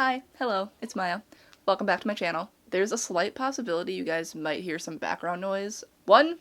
Hi, hello, it's Maya. Welcome back to my channel. There's a slight possibility you guys might hear some background noise. One,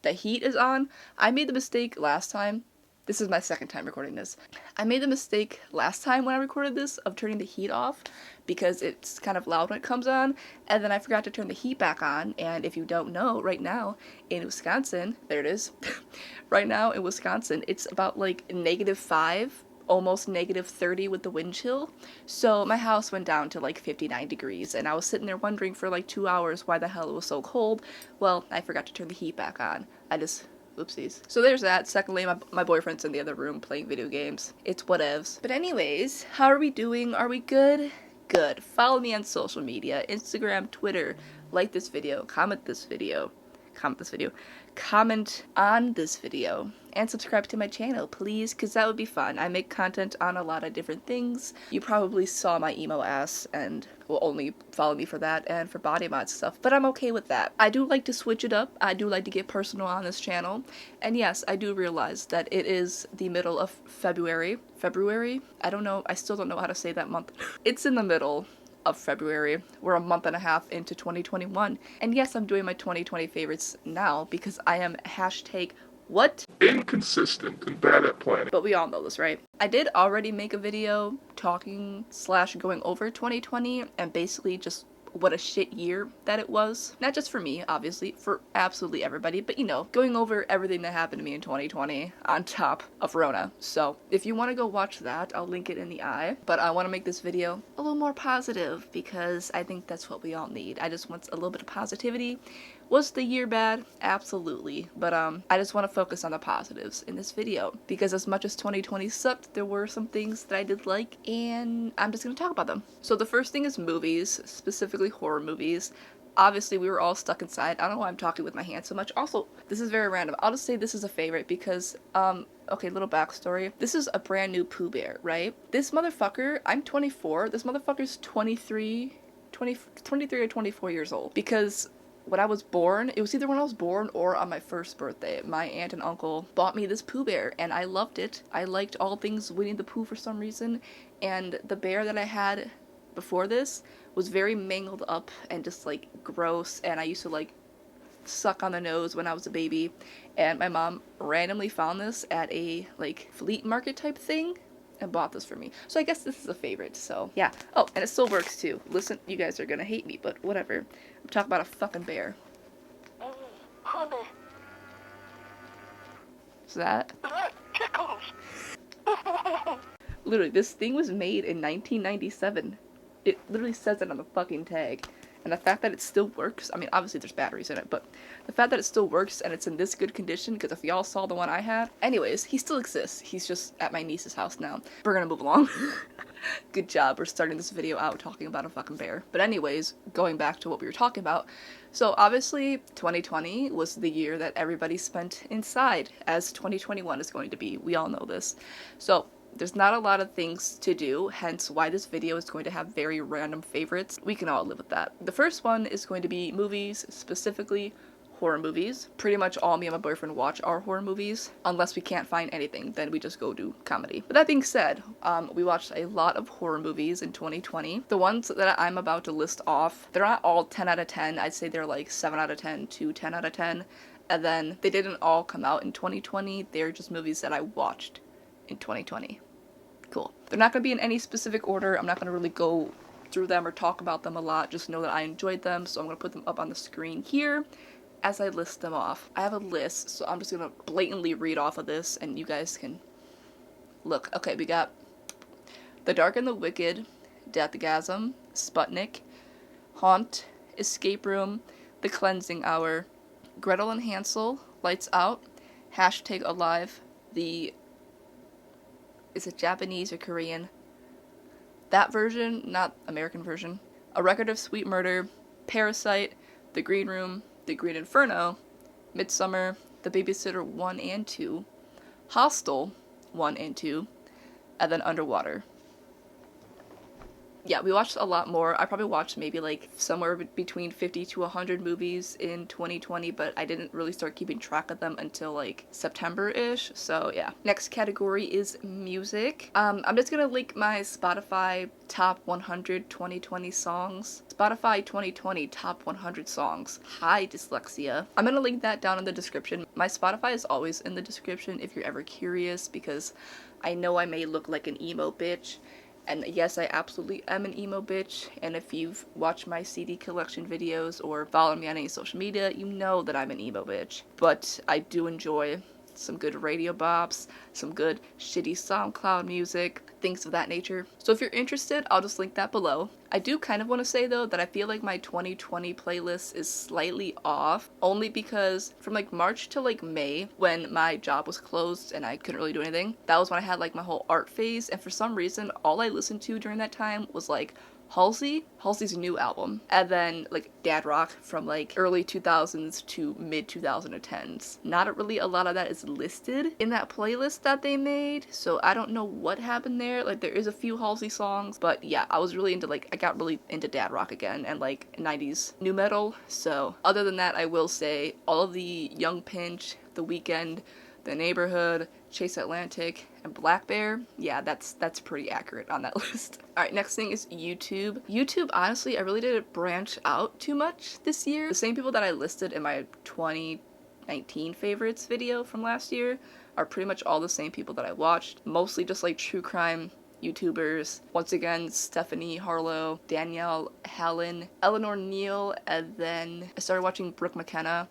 the heat is on. I made the mistake last time. This is my second time recording this. I made the mistake last time when I recorded this of turning the heat off because it's kind of loud when it comes on, and then I forgot to turn the heat back on, and if you don't know, right now in Wisconsin, there it is, right now in Wisconsin, it's about like -5, almost -30 with the wind chill, so my house went down to like 59 degrees, and I was sitting there wondering for like 2 hours why the hell it was so cold. Well, I forgot to turn the heat back on. Oopsies. So there's that. Secondly, my boyfriend's in the other room playing video games. It's whatevs. But anyways, how are we doing? Are we good? Good. Follow me on social media, Instagram, Twitter. Like this video, comment on this video, and subscribe to my channel, please, because that would be fun. I make content on a lot of different things. You probably saw my emo ass and will only follow me for that and for body mod stuff, but I'm okay with that. I do like to switch it up. I do like to get personal on this channel, and yes, I do realize that it is the middle of February? I don't know, I still don't know how to say that month. It's in the middle of February. We're a month and a half into 2021. And yes, I'm doing my 2020 favorites now because I am #what? Inconsistent and bad at planning. But we all know this, right? I did already make a video talking / going over 2020 and basically just what a shit year that it was. Not just for me, obviously, for absolutely everybody, but you know, going over everything that happened to me in 2020 on top of Rona. So if you want to go watch that, I'll link it in the eye. But I want to make this video a little more positive because I think that's what we all need. I just want a little bit of positivity. Was the year bad? Absolutely. But I just want to focus on the positives in this video because as much as 2020 sucked, there were some things that I did like, and I'm just going to talk about them. So the first thing is movies, specifically horror movies. Obviously, we were all stuck inside. I don't know why I'm talking with my hands so much. Also, this is very random. I'll just say this is a favorite because, okay, little backstory. This is a brand new Pooh Bear, right? This motherfucker, I'm 24. This motherfucker's 23 or 24 years old because when I was born, it was either when I was born or on my first birthday, my aunt and uncle bought me this Pooh Bear, and I loved it. I liked all things Winnie the Pooh for some reason, and the bear that I had before this was very mangled up and just like gross, and I used to like suck on the nose when I was a baby, and my mom randomly found this at a like flea market type thing and bought this for me. So I guess this is a favorite, so yeah. Oh, and it still works too. Listen, you guys are gonna hate me, but whatever. I'm talking about a fucking bear. Is that? Literally, this thing was made in 1997. It literally says it on the fucking tag. And the fact that it still works, I mean, obviously there's batteries in it, but the fact that it still works and it's in this good condition, because if y'all saw the one I had, anyways, he still exists. He's just at my niece's house now. We're gonna move along. Good job, we're starting this video out talking about a fucking bear. But anyways, going back to what we were talking about, so obviously 2020 was the year that everybody spent inside, as 2021 is going to be. We all know this. So there's not a lot of things to do, hence why this video is going to have very random favorites. We can all live with that. The first one is going to be movies, specifically horror movies. Pretty much all me and my boyfriend watch are horror movies. Unless we can't find anything, then we just go do comedy. But that being said, we watched a lot of horror movies in 2020. The ones that I'm about to list off, they're not all 10 out of 10. I'd say they're like 7 out of 10 to 10 out of 10. And then they didn't all come out in 2020. They're just movies that I watched in 2020. Cool. They're not going to be in any specific order. I'm not going to really go through them or talk about them a lot. Just know that I enjoyed them, so I'm going to put them up on the screen here as I list them off. I have a list, so I'm just going to blatantly read off of this, and you guys can look. Okay, we got The Dark and the Wicked, Deathgasm, Sputnik, Haunt, Escape Room, The Cleansing Hour, Gretel and Hansel, Lights Out, #Alive, is it Japanese or Korean? That version, not American version. A Record of Sweet Murder, Parasite, The Green Room, The Green Inferno, Midsummer, The Babysitter 1 and 2, Hostel 1 and 2, and then Underwater. yeah, we watched a lot more. I probably watched maybe like somewhere between 50 to 100 movies in 2020, but I didn't really start keeping track of them until like September-ish. So yeah. Next category is music. I'm just gonna link my Spotify top 100 2020 songs. Spotify 2020 top 100 songs. Hi, dyslexia. I'm gonna link that down in the description. My Spotify is always in the description if you're ever curious, because I know I may look like an emo bitch. And yes, I absolutely am an emo bitch, and if you've watched my CD collection videos or followed me on any social media, you know that I'm an emo bitch. But I do enjoy some good radio bops, some good shitty SoundCloud music, things of that nature. So if you're interested, I'll just link that below. I do kind of want to say though that I feel like my 2020 playlist is slightly off, only because from like March to like May, when my job was closed and I couldn't really do anything, that was when I had like my whole art phase, and for some reason all I listened to during that time was like Halsey's new album, and then like dad rock from like early 2000s to mid 2010s. Not really a lot of that is listed in that playlist that they made, so I don't know what happened there. Like there is a few Halsey songs, but yeah, I was really into like, I got really into dad rock again and like 90s new metal. So other than that, I will say all of the Young Pinch, The Weeknd, The Neighborhood, Chase Atlantic, and Black Bear, yeah, that's pretty accurate on that list. Alright, next thing is YouTube. YouTube, honestly, I really didn't branch out too much this year. The same people that I listed in my 2019 favorites video from last year are pretty much all the same people that I watched. Mostly just like true crime YouTubers. Once again, Stephanie Harlow, Danielle Hallen, Eleanor Neal, and then I started watching Brooke McKenna.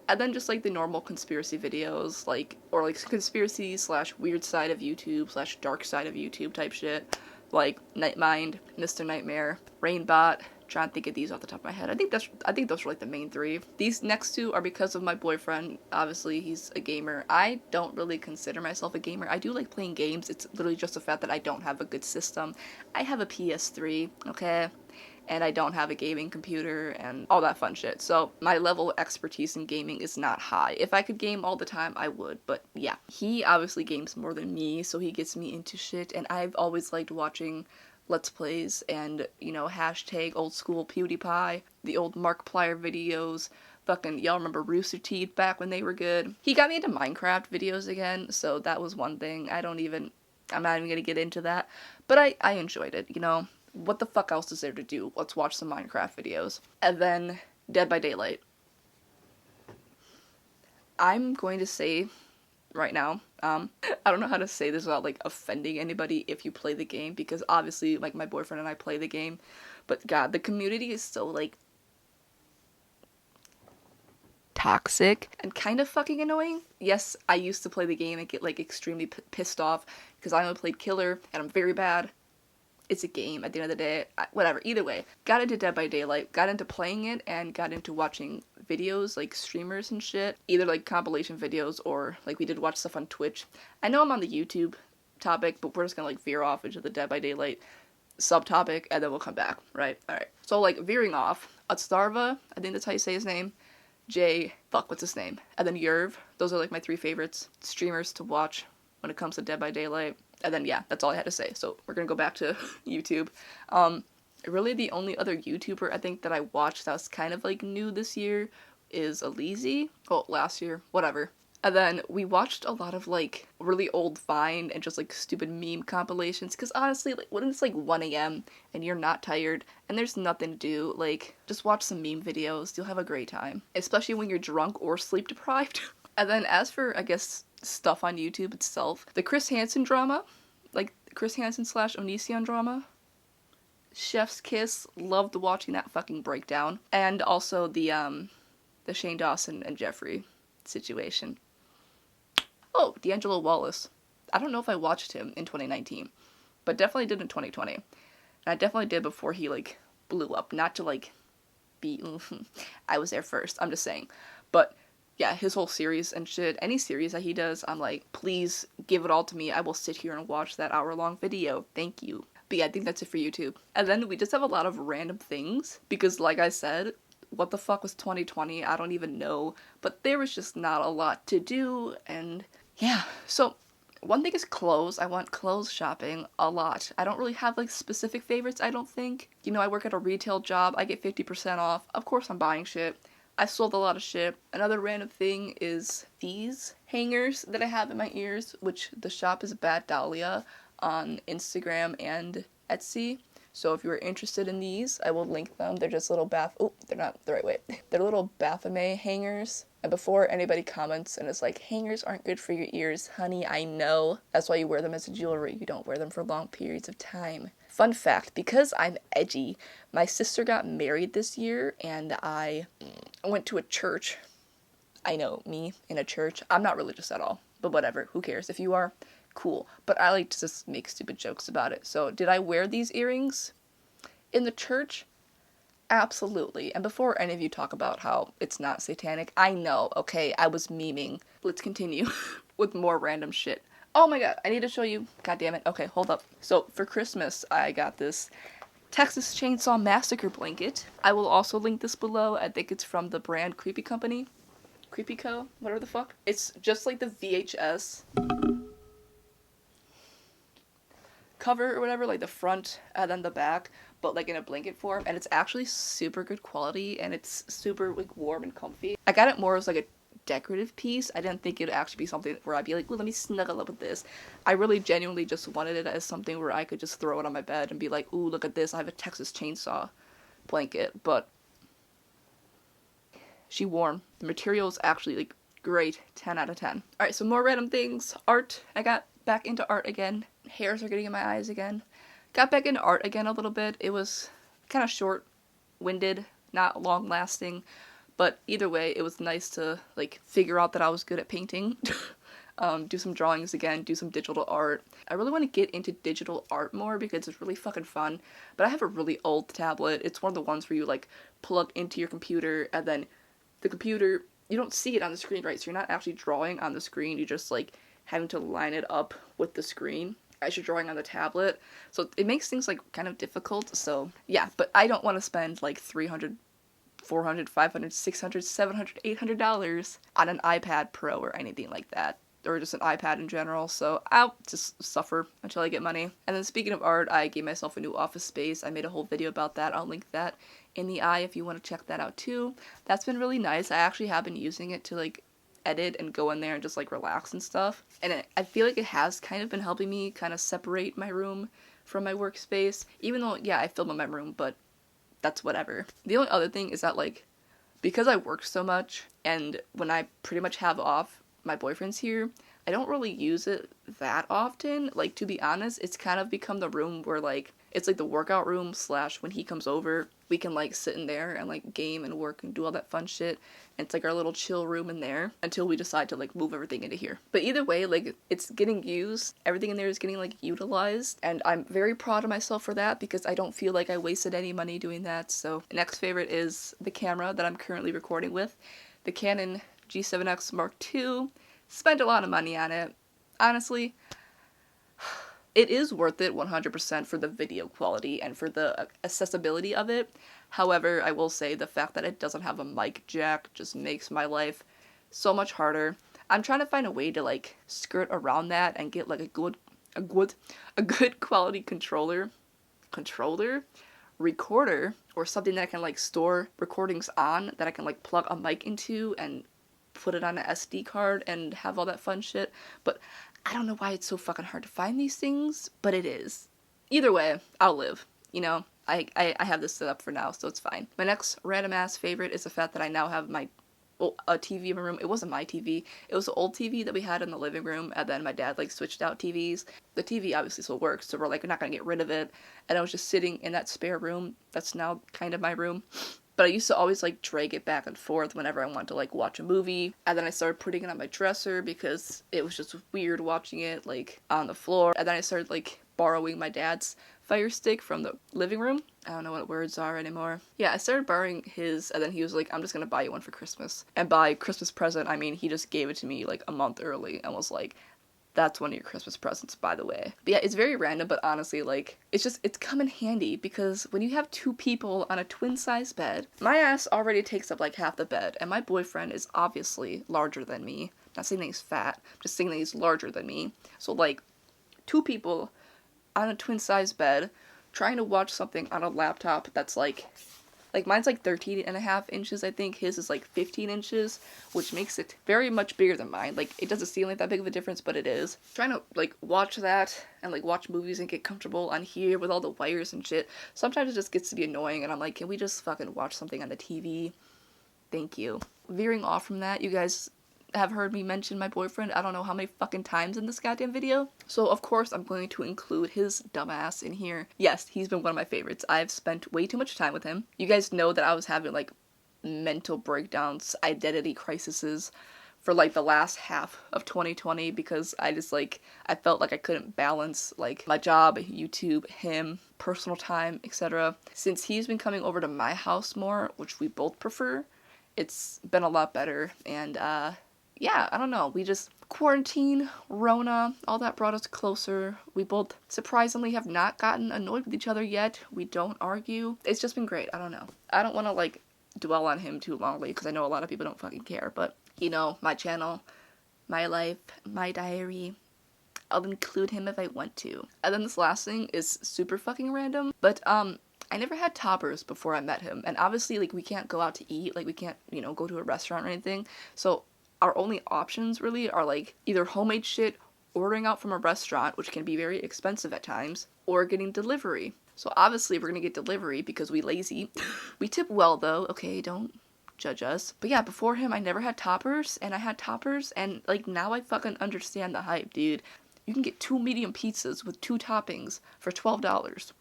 And then just like the normal conspiracy videos, like, or like conspiracy slash weird side of YouTube slash dark side of YouTube type shit, like Nightmind, Mr. Nightmare, Rainbot. Trying to think of these off the top of my head. I think those are like the main three. These next two are because of my boyfriend. Obviously, he's a gamer. I don't really consider myself a gamer. I do like playing games. It's literally just the fact that I don't have a good system. I have a PS3, okay? And I don't have a gaming computer and all that fun shit. So my level of expertise in gaming is not high. If I could game all the time, I would. But yeah, he obviously games more than me, so he gets me into shit. And I've always liked watching Let's Plays and, you know, hashtag old school PewDiePie, the old Markiplier videos. Fucking, y'all remember Rooster Teeth back when they were good. He got me into Minecraft videos again, so that was one thing. I'm not even gonna get into that. But I enjoyed it, you know. What the fuck else is there to do? Let's watch some Minecraft videos. And then Dead by Daylight. I'm going to say right now, I don't know how to say this without like offending anybody if you play the game, because obviously like my boyfriend and I play the game, but god, the community is so like toxic and kind of fucking annoying. Yes, I used to play the game and get like extremely pissed off because I only played Killer and I'm very bad. It's a game at the end of the day. Whatever, either way. Got into Dead by Daylight, got into playing it, and got into watching videos, like streamers and shit. Either like compilation videos or like we did watch stuff on Twitch. I know I'm on the YouTube topic, but we're just gonna like veer off into the Dead by Daylight subtopic and then we'll come back, right? Alright. So like veering off, Atstarva, I think that's how you say his name. What's his name? And then Yerv. Those are like my three favorites streamers to watch when it comes to Dead by Daylight. And then, yeah, that's all I had to say. So we're gonna go back to YouTube. Really the only other YouTuber I think that I watched that was kind of like new this year is Aleezy. Oh, last year, whatever. And then we watched a lot of like really old Vine and just like stupid meme compilations. Cause honestly, like when it's like 1 a.m. and you're not tired and there's nothing to do, like just watch some meme videos. You'll have a great time. Especially when you're drunk or sleep deprived. And then as for, I guess, stuff on YouTube itself, the Chris Hansen drama, like Chris Hansen / Onision drama, chef's kiss, loved watching that fucking breakdown, and also the Shane Dawson and Jeffree situation. Oh, D'Angelo Wallace. I don't know if I watched him in 2019, but definitely did in 2020, and I definitely did before he like blew up. Not to like be, I was there first. I'm just saying, but. Yeah, his whole series and shit, any series that he does, I'm like, please give it all to me. I will sit here and watch that hour-long video. Thank you. But yeah, I think that's it for YouTube. And then we just have a lot of random things, because like I said, what the fuck was 2020? I don't even know. But there was just not a lot to do, and yeah. So, One thing is clothes. I want clothes shopping a lot. I don't really have like specific favorites, I don't think. You know, I work at a retail job. I get 50% off. Of course I'm buying shit. I sold a lot of shit. Another random thing is these hangers that I have in my ears, which the shop is Bad Dahlia on Instagram and Etsy. So if you are interested in these, I will link them. They're just little they're not the right way. They're little Baphomet hangers. And before anybody comments and is like, hangers aren't good for your ears, honey, I know. That's why you wear them as jewelry. You don't wear them for long periods of time. Fun fact, because I'm edgy, my sister got married this year and I went to a church. I know, me in a church. I'm not religious at all, but whatever, who cares? If you are, cool. But I like to just make stupid jokes about it. So did I wear these earrings in the church? Absolutely. And before any of you talk about how it's not satanic, I know, okay, I was memeing. Let's continue with more random shit. Oh my god, I need to show you. God damn it. Okay, hold up. So for Christmas, I got this Texas Chainsaw Massacre blanket. I will also link this below. I think it's from the brand Creepy Company. Creepy Co. Whatever the fuck. It's just like the VHS cover or whatever, like the front and then the back, but like in a blanket form, and it's actually super good quality and it's super like warm and comfy. I got it more as like a decorative piece. I didn't think it'd actually be something where I'd be like, well, let me snuggle up with this. I really genuinely just wanted it as something where I could just throw it on my bed and be like, ooh, look at this, I have a Texas Chainsaw blanket. But she warm. The material is actually like great. 10 out of 10. Alright, so more random things. Art. I got back into art again. Hairs are getting in my eyes again. Got back into art again a little bit. It was kind of short-winded, not long-lasting, but either way, it was nice to like figure out that I was good at painting. Do some drawings again, do some digital art. I really want to get into digital art more because it's really fucking fun, but I have a really old tablet. It's one of the ones where you like plug into your computer and then the computer, you don't see it on the screen, right? So you're not actually drawing on the screen, you just like having to line it up with the screen as you're drawing on the tablet. So it makes things like kind of difficult. So yeah, but I don't want to spend like $300, $400, $500, $600, $700, $800 on an iPad Pro or anything like that. Or just an iPad in general, so I'll just suffer until I get money. And then speaking of art, I gave myself a new office space. I made a whole video about that. I'll link that in the eye if you want to check that out too. That's been really nice. I actually have been using it to like edit and go in there and just like relax and stuff. And I feel like it has kind of been helping me kind of separate my room from my workspace. Even though, yeah, I film in my room, but that's whatever. The only other thing is that like, because I work so much and when I pretty much have off, my boyfriend's here, I don't really use it that often. Like, to be honest, it's kind of become the room where, like, it's like the workout room / when he comes over, we can, like, sit in there and, like, game and work and do all that fun shit. And it's, like, our little chill room in there until we decide to, like, move everything into here. But either way, like, it's getting used. Everything in there is getting, like, utilized. And I'm very proud of myself for that because I don't feel like I wasted any money doing that. So, next favorite is the camera that I'm currently recording with. The Canon G7X Mark II. Spent a lot of money on it. Honestly, it is worth it 100% for the video quality and for the accessibility of it. However, I will say the fact that it doesn't have a mic jack just makes my life so much harder. I'm trying to find a way to like skirt around that and get like a good quality recorder, or something that I can like store recordings on that I can like plug a mic into and put it on an SD card and have all that fun shit. But I don't know why it's so fucking hard to find these things, but it is. Either way, I'll live. You know, I have this set up for now, so it's fine. My next random ass favorite is the fact that I now have a TV in my room. It wasn't my TV. It was the old TV that we had in the living room, and then my dad like switched out TVs. The TV obviously still works, so we're like, we're not gonna get rid of it. And I was just sitting in that spare room that's now kind of my room. But I used to always like drag it back and forth whenever I wanted to like watch a movie. And then I started putting it on my dresser because it was just weird watching it like on the floor. And then I started like borrowing my dad's Fire Stick from the living room. I don't know what words are anymore. Yeah, I started borrowing his, and then he was like, I'm just gonna buy you one for Christmas. And by Christmas present, I mean he just gave it to me like a month early and was like, that's one of your Christmas presents, by the way. But yeah, it's very random, but honestly, like, it's come in handy because when you have 2 people on a twin-size bed, my ass already takes up like half the bed, and my boyfriend is obviously larger than me. Not saying that he's fat, I'm just saying that he's larger than me. So, like, two people on a twin-size bed trying to watch something on a laptop that's like mine's like 13 and a half inches, I think. His is like 15 inches, which makes it very much bigger than mine. Like, it doesn't seem like that big of a difference, but it is. Trying to, like, watch that and, like, watch movies and get comfortable on here with all the wires and shit. Sometimes it just gets to be annoying, and I'm like, can we just fucking watch something on the TV? Thank you. Veering off from that, you guys have heard me mention my boyfriend I don't know how many fucking times in this goddamn video. So of course I'm going to include his dumbass in here. Yes, he's been one of my favorites. I've spent way too much time with him. You guys know that I was having like mental breakdowns, identity crises for like the last half of 2020 because I just like, I felt like I couldn't balance like my job, YouTube, him, personal time, etc. Since he's been coming over to my house more, which we both prefer, it's been a lot better. And yeah, I don't know, we just, quarantine, Rona, all that brought us closer. We both surprisingly have not gotten annoyed with each other yet. We don't argue. It's just been great. I don't know. I don't want to like dwell on him too longly because I know a lot of people don't fucking care, but you know, my channel, my life, my diary, I'll include him if I want to. And then this last thing is super fucking random, but I never had toppers before I met him, and obviously like we can't go out to eat, like we can't, you know, go to a restaurant or anything, so our only options really are like either homemade shit, ordering out from a restaurant, which can be very expensive at times, or getting delivery. So obviously we're gonna get delivery because we lazy. We tip well though, okay, don't judge us. But yeah, before him I never had toppers, and I had toppers, and like now I fucking understand the hype, dude. You can get 2 medium pizzas with 2 toppings for $12.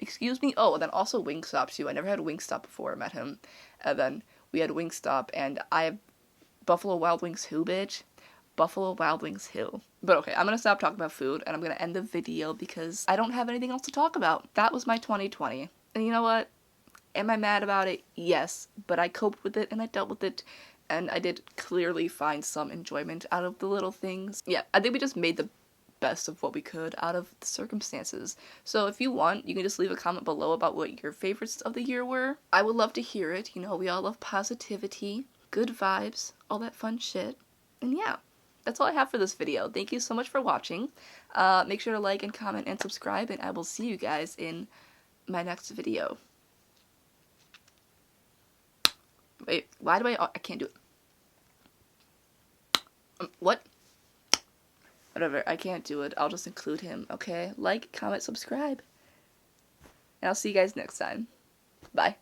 Excuse me? Oh, and then also Wingstop too. I never had Wingstop before I met him. And then we had Wingstop, and I have Buffalo Wild Wings who, bitch? Buffalo Wild Wings who? But okay, I'm gonna stop talking about food, and I'm gonna end the video because I don't have anything else to talk about. That was my 2020. And you know what? Am I mad about it? Yes. But I coped with it, and I dealt with it, and I did clearly find some enjoyment out of the little things. Yeah, I think we just made the best of what we could out of the circumstances. So if you want, you can just leave a comment below about what your favorites of the year were. I would love to hear it. You know, we all love positivity, good vibes, all that fun shit. And yeah, that's all I have for this video. Thank you so much for watching. Make sure to like and comment and subscribe, and I will see you guys in my next video. Wait, why do I can't do it. What? Whatever, I can't do it. I'll just include him, okay? Like, comment, subscribe. And I'll see you guys next time. Bye.